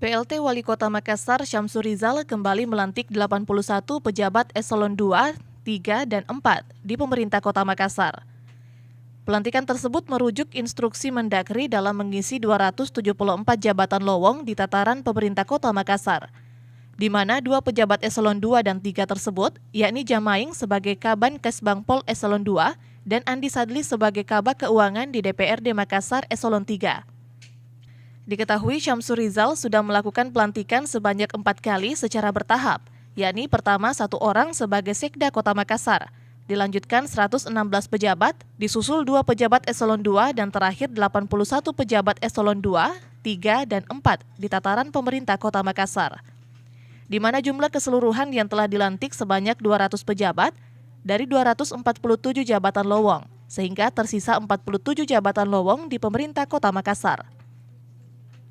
PLT Wali Kota Makassar Syamsur Rizal kembali melantik 81 pejabat eselon 2, 3, dan 4 di pemerintah Kota Makassar. Pelantikan tersebut merujuk instruksi Mendagri dalam mengisi 274 jabatan lowong di tataran pemerintah Kota Makassar, di mana 2 pejabat eselon 2 dan 3 tersebut, yakni Jamaing sebagai Kaban Kesbangpol eselon 2 dan Andi Sadli sebagai Kabak Keuangan di DPRD Makassar eselon 3. Diketahui Syamsur Rizal sudah melakukan pelantikan sebanyak 4 kali secara bertahap, yakni pertama 1 orang sebagai Sekda Kota Makassar, dilanjutkan 116 pejabat, disusul 2 pejabat eselon 2 dan terakhir 81 pejabat eselon 2, 3, dan 4 di tataran pemerintah Kota Makassar, di mana jumlah keseluruhan yang telah dilantik sebanyak 200 pejabat dari 247 jabatan lowong, sehingga tersisa 47 jabatan lowong di pemerintah Kota Makassar.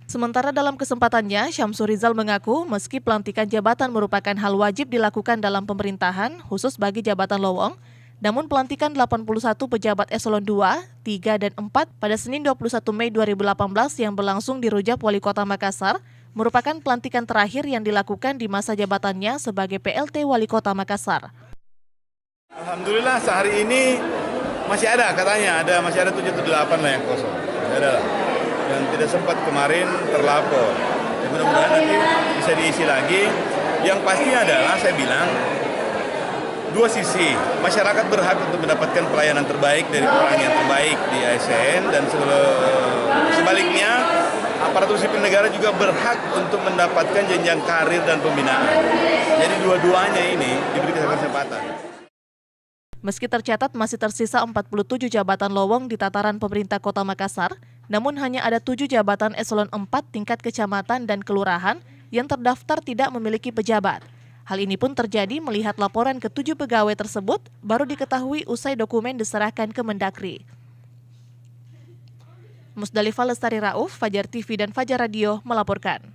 Sementara dalam kesempatannya, Syamsur Rizal mengaku meski pelantikan jabatan merupakan hal wajib dilakukan dalam pemerintahan, khusus bagi jabatan lowong, namun pelantikan 81 pejabat eselon 2, 3, dan 4 pada Senin 21 Mei 2018 yang berlangsung di Rujak Wali Kota Makassar merupakan pelantikan terakhir yang dilakukan di masa jabatannya sebagai PLT Wali Kota Makassar. Alhamdulillah sehari ini masih ada katanya, masih ada 7 atau 8 lah yang kosong. Ada lah. Dan tidak sempat kemarin terlapor. Ya, mudah-mudahan nanti bisa diisi lagi. Yang pasti adalah saya bilang, dua sisi. Masyarakat berhak untuk mendapatkan pelayanan terbaik dari orang yang terbaik di ASN, dan sebaliknya aparatur sipil negara juga berhak untuk mendapatkan jenjang karir dan pembinaan. Jadi dua-duanya ini diberi kesempatan. Meski tercatat masih tersisa 47 jabatan lowong di tataran pemerintah Kota Makassar, namun hanya ada 7 jabatan eselon 4 tingkat kecamatan dan kelurahan yang terdaftar tidak memiliki pejabat. Hal ini pun terjadi melihat laporan ke-7 pegawai tersebut baru diketahui usai dokumen diserahkan ke Mendagri. Musdalifah Lestari Rauf, Fajar TV dan Fajar Radio melaporkan.